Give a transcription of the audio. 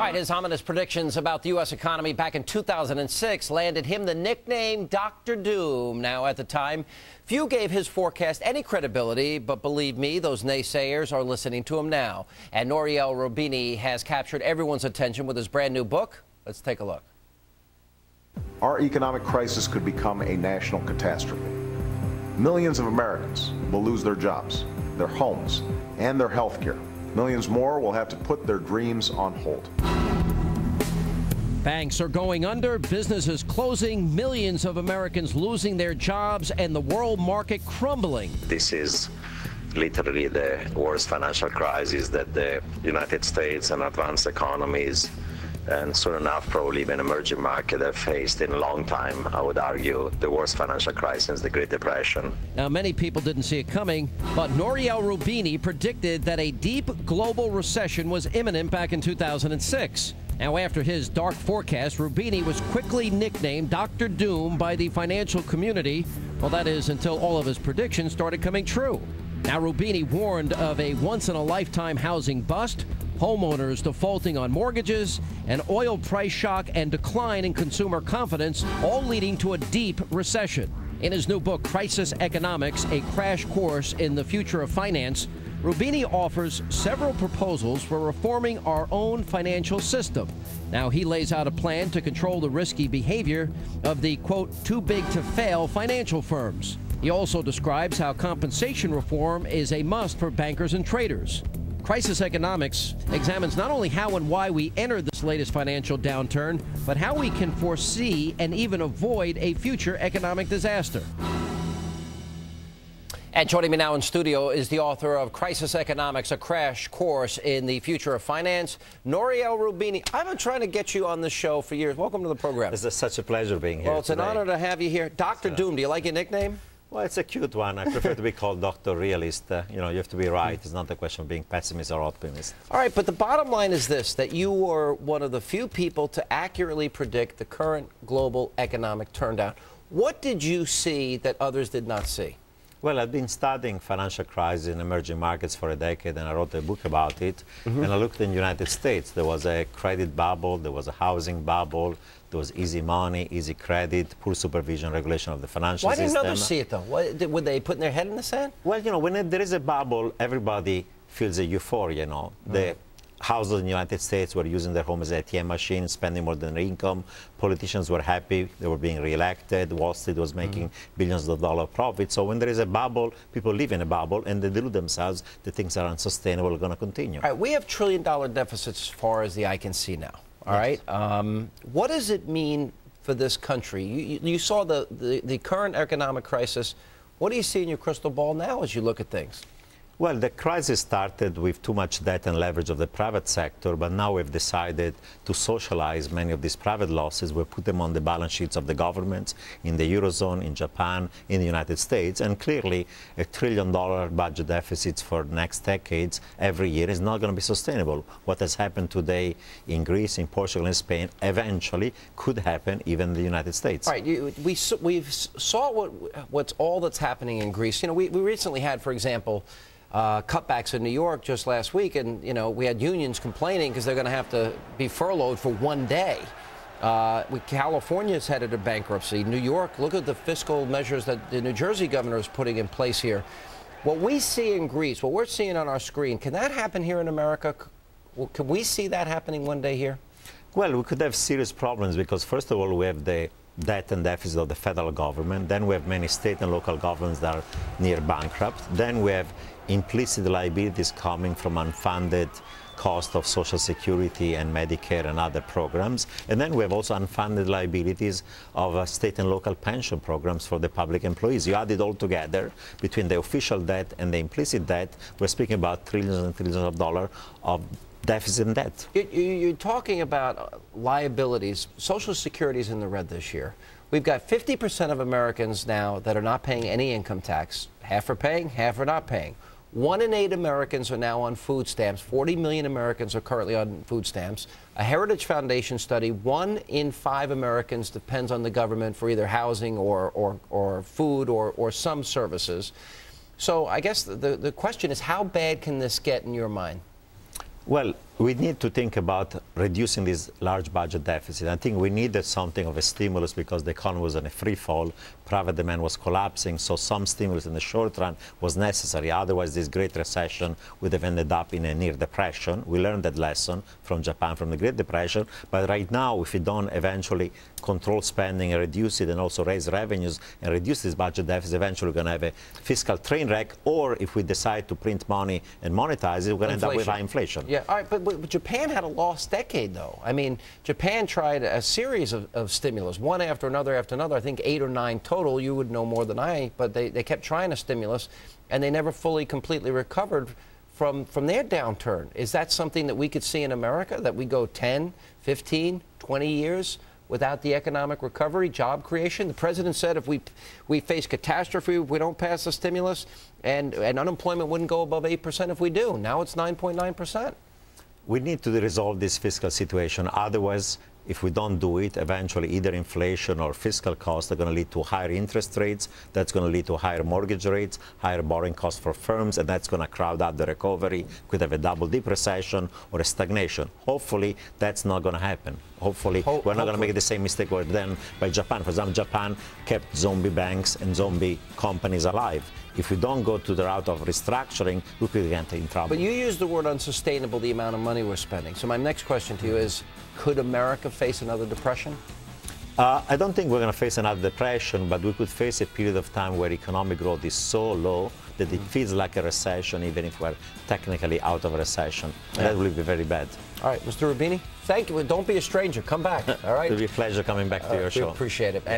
right, his ominous predictions about the U.S. economy back in 2006 landed him the nickname Dr. Doom. Now, at the time, few gave his forecast any credibility, but believe me, those naysayers are listening to him now. And Nouriel Roubini has captured everyone's attention with his brand new book. Let's take a look. Our economic crisis could become a national catastrophe. Millions of Americans will lose their jobs, their homes, and their health care. Millions more will have to put their dreams on hold. Banks are going under, businesses closing, millions of Americans losing their jobs, and the world market crumbling. This is literally the worst financial crisis that the United States and advanced economies, and soon enough probably even emerging market, have faced in a long time. I would argue the worst financial crisis since the Great Depression. Now, many people didn't see it coming, but Nouriel Roubini predicted that a deep global recession was imminent back in 2006. Now, after his dark forecast, Roubini was quickly nicknamed Dr. Doom by the financial community. Well, that is until all of his predictions started coming true. Now, Roubini warned of a once-in-a-lifetime housing bust, homeowners defaulting on mortgages, an oil price shock and decline in consumer confidence, all leading to a deep recession. In his new book, Crisis Economics, a crash course in the future of finance, Roubini offers several proposals for reforming our own financial system. Now, he lays out a plan to control the risky behavior of the, quote, too big to fail financial firms. He also describes how compensation reform is a must for bankers and traders. Crisis Economics examines not only how and why we entered this latest financial downturn, but how we can foresee and even avoid a future economic disaster. And joining me now in studio is the author of Crisis Economics, a crash course in the future of finance, Nouriel Roubini. I've been trying to get you on this show for years. Welcome to the program. It's such a pleasure being here. Well, it's today. an honor to have you here. Dr. Doom, do you like your nickname? Well, it's a cute one. I prefer to be called Dr. Realist. You know, you have to be right. It's not a question of being pessimist or optimist. All right, but the bottom line is this, that you were one of the few people to accurately predict the current global economic turndown. What did you see that others did not see? Well, I've been studying financial crisis in emerging markets for a decade, and I wrote a book about it. And I looked in the United States. There was a credit bubble, there was a housing bubble, there was easy money, easy credit, poor supervision, regulation of the financial system. Why didn't others see it, though? Were they putting their head in the sand? Well, you know, when there is a bubble, everybody feels a euphoria, you know. The houses in the United States were using their home as an ATM machine, spending more than their income. Politicians were happy. They were being reelected. Wall Street was making billions of dollars profit. So when there is a bubble, people live in a bubble, and they delude themselves that things are unsustainable, going to continue. All right, we have trillion-dollar deficits as far as the eye can see now. All right. What does it mean for this country? You saw the current economic crisis. What do you see in your crystal ball now as you look at things? Well, the crisis started with too much debt and leverage of the private sector, but now we've decided to socialize many of these private losses. We put them on the balance sheets of the governments in the Eurozone, in Japan, in the United States, and clearly $1 trillion budget deficits for next decades every year is not going to be sustainable. What has happened today in Greece, in Portugal, and Spain eventually could happen even in the United States. All right, we saw what's all that's happening in Greece. You know, we recently had, for example, cutbacks in New York just last week, and you know, we had unions complaining because they're going to have to be furloughed for one day. California's headed to bankruptcy. New York, look at the fiscal measures that the New Jersey governor is putting in place here. What we see in Greece, what we're seeing on our screen, can that happen here in America? Can we see that happening one day here? Well, we could have serious problems because, first of all, we have the debt and deficit of the federal government. Then we have many state and local governments that are near bankrupt. Then we have implicit liabilities coming from unfunded cost of Social Security and Medicare and other programs. And then we have also unfunded liabilities of state and local pension programs for the public employees. You add it all together, between the official debt and the implicit debt, we're speaking about trillions and trillions of dollars of deficit and debt. You're talking about liabilities. Social Security is in the red this year. We've got 50% of Americans now that are not paying any income tax. Half are paying, half are not paying. 1 in 8 Americans are now on food stamps. 40 million Americans are currently on food stamps. A Heritage Foundation study, 1 in 5 Americans depends on the government for either housing or food or some services. So I guess the question is, how bad can this get in your mind? Well, We need to think about reducing this large budget deficit. I think we needed something of a stimulus because the economy was in a free fall. Private demand was collapsing, so some stimulus in the short run was necessary. Otherwise, this great recession would have ended up in a near depression. We learned that lesson from Japan, from the Great Depression. But right now, if we don't eventually control spending and reduce it and also raise revenues and reduce this budget deficit, eventually we're going to have a fiscal train wreck. Or if we decide to print money and monetize it, we're going to end up with high inflation. Yeah, all right, but Japan had a lost decade, though. I mean, Japan tried a series of stimulus, one after another after another. I think 8 or 9 total. You would know more than I, but they kept trying a stimulus, and they never fully, completely recovered from their downturn. Is that something that we could see in America, that we go 10, 15, 20 years without the economic recovery, job creation? The president said if we face catastrophe if we don't pass the stimulus, and unemployment wouldn't go above 8% if we do. Now it's 9.9%. We need to resolve this fiscal situation. Otherwise, if we don't do it, eventually either inflation or fiscal costs are going to lead to higher interest rates. That's going to lead to higher mortgage rates, higher borrowing costs for firms, and that's going to crowd out the recovery. Could have a double-dip recession or a stagnation. Hopefully, that's not going to happen. Hopefully, we're not going to make the same mistake we're done by Japan. For example, Japan kept zombie banks and zombie companies alive. If we don't go to the route of restructuring, we could get in trouble. But you used the word unsustainable, the amount of money we're spending. So my next question to you is, could America face another depression? I don't think we're going to face another depression, but we could face a period of time where economic growth is so low that it feels like a recession, even if we're technically out of a recession. And that will be very bad. All right, Mr. Roubini, thank you. Don't be a stranger. Come back. All right? It will be a pleasure coming back to your show. We appreciate it.